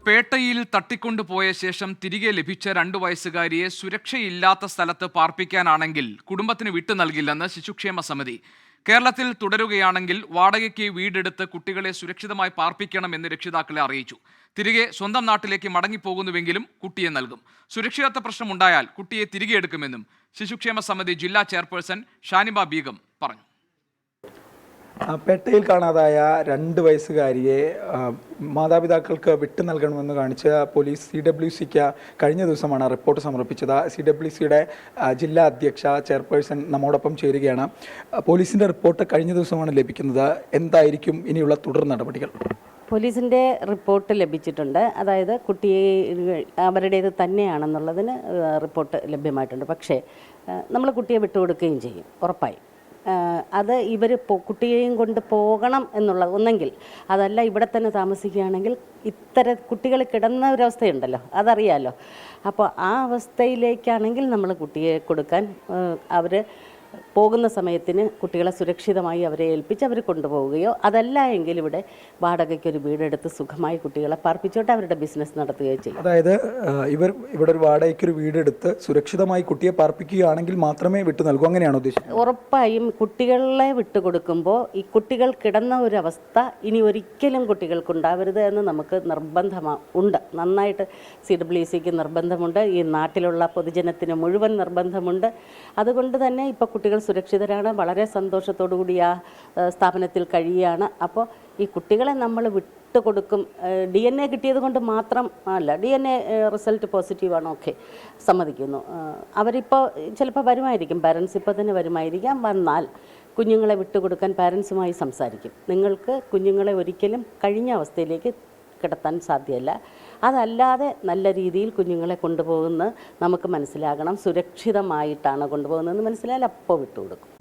പേട്ടയിൽ തട്ടിക്കൊണ്ടുപോയ ശേഷം തിരികെ ലഭിച്ച 2 വയസ്സുകാരിയെ സുരക്ഷയില്ലാത്ത സ്ഥലത്ത് പാർപ്പിക്കാനാണെങ്കിൽ കുടുംബത്തിന് വിട്ടു നൽകില്ലെന്ന് ശിശുക്ഷേമ സമിതി. കേരളത്തിൽ തുടരുകയാണെങ്കിൽ വാടകയ്ക്ക് വീടെടുത്ത് കുട്ടികളെ സുരക്ഷിതമായി പാർപ്പിക്കണമെന്ന് രക്ഷിതാക്കളെ അറിയിച്ചു. തിരികെ സ്വന്തം നാട്ടിലേക്ക് മടങ്ങിപ്പോകുന്നുവെങ്കിലും കുട്ടിയെ നൽകും. സുരക്ഷിതത്വ പ്രശ്നമുണ്ടായാൽ കുട്ടിയെ തിരികെ എടുക്കുമെന്നും ശിശുക്ഷേമ സമിതി ജില്ലാ ചെയർപേഴ്സൺ ഷാനിബ ബീഗം പറഞ്ഞു. പേട്ടയിൽ കാണാതായ 2 വയസ്സുകാരിയെ മാതാപിതാക്കൾക്ക് വിട്ടു നൽകണമെന്ന് കാണിച്ച് പോലീസ് CWCക്ക് കഴിഞ്ഞ ദിവസമാണ് റിപ്പോർട്ട് സമർപ്പിച്ചത്. CWCയുടെ ജില്ലാ അധ്യക്ഷ ചെയർപേഴ്സൺ നമ്മോടൊപ്പം ചേരുകയാണ്. പോലീസിൻ്റെ റിപ്പോർട്ട് കഴിഞ്ഞ ദിവസമാണ് ലഭിക്കുന്നത്. എന്തായിരിക്കും ഇനിയുള്ള തുടർ നടപടികൾ? പോലീസിൻ്റെ റിപ്പോർട്ട് ലഭിച്ചിട്ടുണ്ട്. അതായത് കുട്ടിയെ അവരുടേത് തന്നെയാണെന്നുള്ളതിന് റിപ്പോർട്ട് ലഭ്യമായിട്ടുണ്ട്. പക്ഷേ നമ്മൾ കുട്ടിയെ വിട്ടുകൊടുക്കുകയും ചെയ്യും, ഉറപ്പായി. അത് ഇവർ കുട്ടിയെയും കൊണ്ട് പോകണം എന്നുള്ളത് ഒന്നെങ്കിൽ, അതല്ല ഇവിടെ തന്നെ താമസിക്കുകയാണെങ്കിൽ കുട്ടികൾ കിടന്ന ഒരവസ്ഥയുണ്ടല്ലോ, അതറിയാമല്ലോ. അപ്പോൾ ആ അവസ്ഥയിലേക്കാണെങ്കിൽ നമ്മൾ കുട്ടിയെ കൊടുക്കാൻ അവർ പോകുന്ന സമയത്തിന് കുട്ടികളെ സുരക്ഷിതമായി അവരെ ഏൽപ്പിച്ച് അവർ കൊണ്ടുപോവുകയോ, അതല്ല എങ്കിൽ ഇവിടെ വാടകയ്ക്കൊരു വീടെടുത്ത് സുഖമായി കുട്ടികളെ പാർപ്പിച്ചോട്ട് അവരുടെ ബിസിനസ് നടത്തുകയോ ചെയ്യും. അതായത് ഇവിടെ ഒരു വാടകയ്ക്കൊരു വീടെടുത്ത് സുരക്ഷിതമായി കുട്ടിയെ പാർപ്പിക്കുകയാണെങ്കിൽ മാത്രമേ വിട്ടു നൽകൂ, അങ്ങനെയാണോ ഉദ്ദേശിച്ചത്? ഉറപ്പായും കുട്ടികളെ വിട്ടുകൊടുക്കുമ്പോൾ ഈ കുട്ടികൾ കിടന്ന ഒരവസ്ഥ ഇനി ഒരിക്കലും കുട്ടികൾക്കുണ്ടാവരുത് എന്ന് നമുക്ക് ഉണ്ട്. നന്നായിട്ട് CWCക്ക് നിർബന്ധമുണ്ട്, ഈ നാട്ടിലുള്ള പൊതുജനത്തിന് മുഴുവൻ നിർബന്ധമുണ്ട്. അതുകൊണ്ട് തന്നെ ഇപ്പോൾ കുട്ടികൾ സുരക്ഷിതരാണ്, വളരെ സന്തോഷത്തോടുകൂടി ആ സ്ഥാപനത്തിൽ കഴിയുകയാണ്. അപ്പോൾ ഈ കുട്ടികളെ നമ്മൾ വിട്ടുകൊടുക്കും. DNA കിട്ടിയത് കൊണ്ട് മാത്രം അല്ല, DNA റിസൾട്ട് പോസിറ്റീവാണ്, ഓക്കെ, സമ്മതിക്കുന്നു. അവരിപ്പോൾ ചിലപ്പോൾ വരുമായിരിക്കും, പാരൻസ് ഇപ്പോൾ തന്നെ വരുമായിരിക്കാം. വന്നാൽ കുഞ്ഞുങ്ങളെ വിട്ടുകൊടുക്കാൻ പാരൻസുമായി സംസാരിക്കും. നിങ്ങൾക്ക് കുഞ്ഞുങ്ങളെ ഒരിക്കലും കഴിഞ്ഞ അവസ്ഥയിലേക്ക് കിടത്താൻ സാധ്യമല്ല. അതല്ലാതെ നല്ല രീതിയിൽ കുഞ്ഞുങ്ങളെ കൊണ്ടുപോകുന്നത് നമുക്ക് മനസ്സിലാകണം. സുരക്ഷിതമായിട്ടാണ് കൊണ്ടുപോകുന്നതെന്ന് മനസ്സിലായാൽ അപ്പോൾ വിട്ടുകൊടുക്കും.